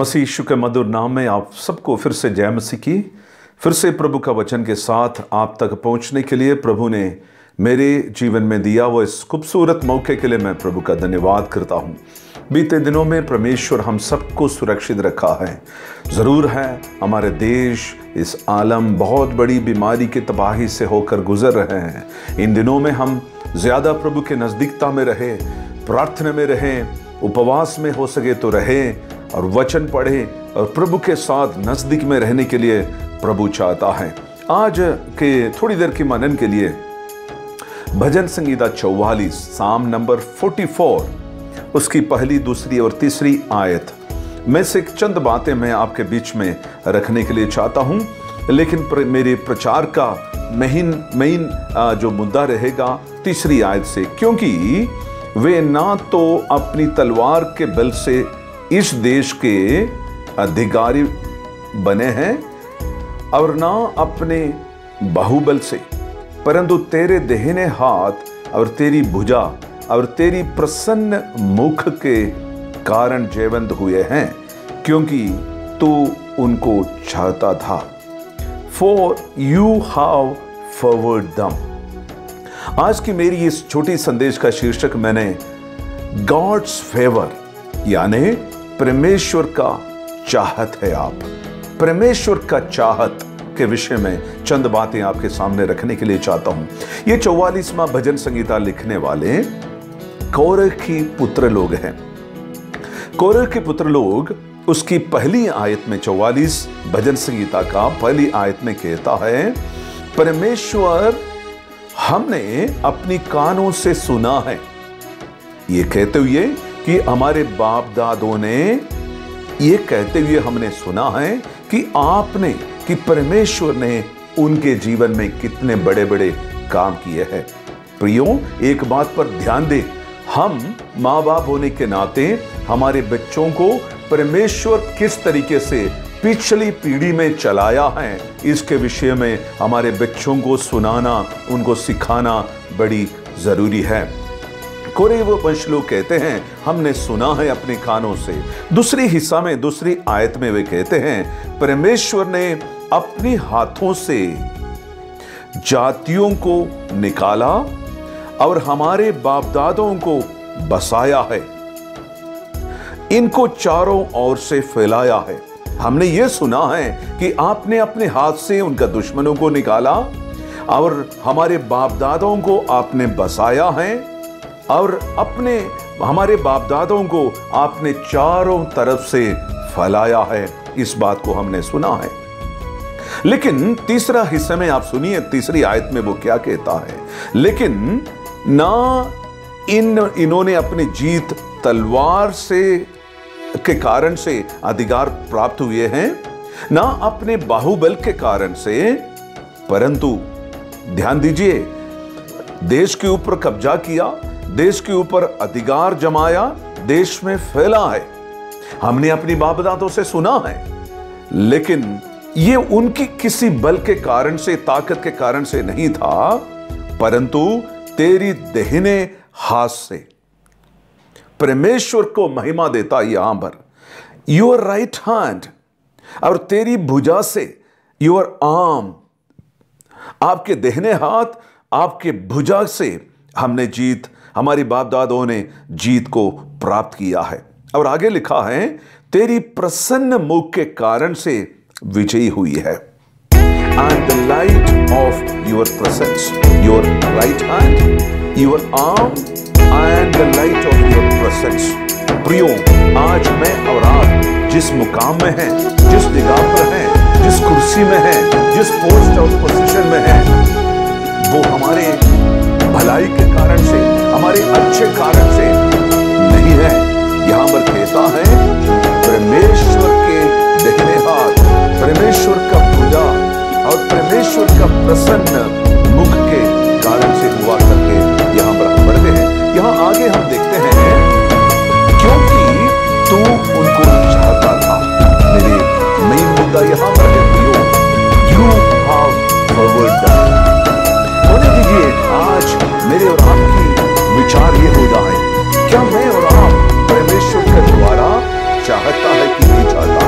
मसीह यीशु के मधुर नाम में आप सबको फिर से जय मसीह की। फिर से प्रभु का वचन के साथ आप तक पहुंचने के लिए प्रभु ने मेरे जीवन में दिया वो इस खूबसूरत मौके के लिए मैं प्रभु का धन्यवाद करता हूं। बीते दिनों में परमेश्वर हम सबको सुरक्षित रखा है। ज़रूर है हमारे देश इस आलम बहुत बड़ी बीमारी की तबाही से होकर गुजर रहे हैं। इन दिनों में हम ज़्यादा प्रभु के नज़दीकता में रहे, प्रार्थना में रहें, उपवास में हो सके तो रहें और वचन पढ़ें और प्रभु के साथ नज़दीक में रहने के लिए प्रभु चाहता है। आज के थोड़ी देर की मनन के लिए भजन संगीता 44 साम नंबर 44 उसकी पहली, दूसरी और तीसरी आयत में से चंद बातें मैं आपके बीच में रखने के लिए चाहता हूं। लेकिन मेरे प्रचार का मेन जो मुद्दा रहेगा तीसरी आयत से, क्योंकि वे ना तो अपनी तलवार के बल से इस देश के अधिकारी बने हैं और ना अपने बाहुबल से, परंतु तेरे दाहिने हाथ और तेरी भुजा और तेरी प्रसन्न मुख के कारण जयवंत हुए हैं, क्योंकि तू उनको चाहता था। For you have favored them। आज की मेरी इस छोटी संदेश का शीर्षक मैंने गॉड्स फेवर यानी परमेश्वर का चाहत है। आप परमेश्वर का चाहत के विषय में चंद बातें आपके सामने रखने के लिए चाहता हूं। ये 44वां भजन संगीता लिखने वाले कोरह की पुत्र लोग हैं। कोरह के पुत्र लोग उसकी पहली आयत में 44 भजन संगीता का पहली आयत में कहता है, परमेश्वर हमने अपनी कानों से सुना है। ये कहते हुए कि हमारे बाप दादों ने ये कहते हुए हमने सुना है कि परमेश्वर ने उनके जीवन में कितने बड़े बड़े काम किए हैं। प्रियो, एक बात पर ध्यान दे, हम माँ बाप होने के नाते हमारे बच्चों को परमेश्वर किस तरीके से पिछली पीढ़ी में चलाया है, इसके विषय में हमारे बच्चों को सुनाना, उनको सिखाना बड़ी जरूरी है। कोरे वो वंश लोग कहते हैं हमने सुना है अपने कानों से। दूसरी हिस्सा में, दूसरी आयत में वे कहते हैं, परमेश्वर ने अपने हाथों से जातियों को निकाला और हमारे बाप दादों को बसाया है, इनको चारों ओर से फैलाया है। हमने ये सुना है कि आपने अपने हाथ से उनका दुश्मनों को निकाला और हमारे बाप दादों को आपने बसाया है और हमारे बाप दादों को आपने चारों तरफ से फैलाया है। इस बात को हमने सुना है। लेकिन तीसरा हिस्से में आप सुनिए, तीसरी आयत में वो क्या कहता है, लेकिन ना इन्होंने अपनी जीत तलवार से के कारण से अधिकार प्राप्त हुए हैं, ना अपने बाहुबल के कारण से, परंतु ध्यान दीजिए, देश के ऊपर कब्जा किया, देश के ऊपर अधिकार जमाया, देश में फैला है। हमने अपनी बाप दादों से सुना है, लेकिन ये उनकी किसी बल के कारण से, ताकत के कारण से नहीं था, परंतु तेरी दाहिने हाथ से। परमेश्वर को महिमा देता यहां पर, योर राइट हैंड, और तेरी भुजा से, योर आर्म, आपके दाहिने हाथ, आपके भुजा से हमने जीत, हमारी बाप दादों ने जीत को प्राप्त किया है। और आगे लिखा है, तेरी प्रसन्न मुख के कारण से विजयी हुई है। And the light of your presence, your right hand, your arm and the light of your presence. प्रियो, आज मैं और आप जिस मुकाम में हैं, जिस जगह पर हैं, जिस कुर्सी में हैं, जिस पोस्ट ऑफ पोजीशन में हैं, वो हमारे भलाई के कारण से, हमारे अच्छे कारण से नहीं है। यहां पर कहता है, परमेश्वर के दाहिने हाथ, परमेश्वर का भुजा और परमेश्वर का प्रसन्न मुख के कारण से हुआ करके यहां पर हम पढ़ते हैं। यहां आगे हम देखते हैं, क्योंकि तू उनको चाहता था। मेरे मेन मुद्दा यहां पर है, यू हैव फॉरवर्ड दैम। होने दीजिए आज मेरे और आपकी विचार ये हो जाए, क्या मैं और आप परमेश्वर के द्वारा चाहता है कि नहीं चाहता?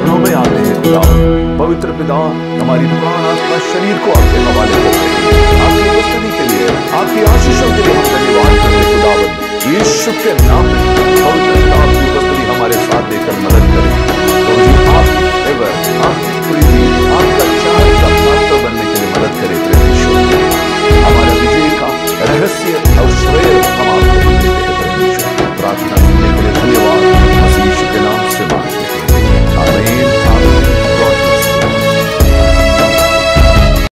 चरणों में आते हैं खुदावन। पवित्र पिता, हमारी प्राण आत्मा शरीर को आपके हवाले करते हैं। आपकी उपस्थिति के लिए, आपकी आशीषों के लिए हम धन्यवाद करते हैं खुदावन। यीशु के नाम में पवित्र पिता आपकी उपस्थिति हमारे साथ देकर मदद करें।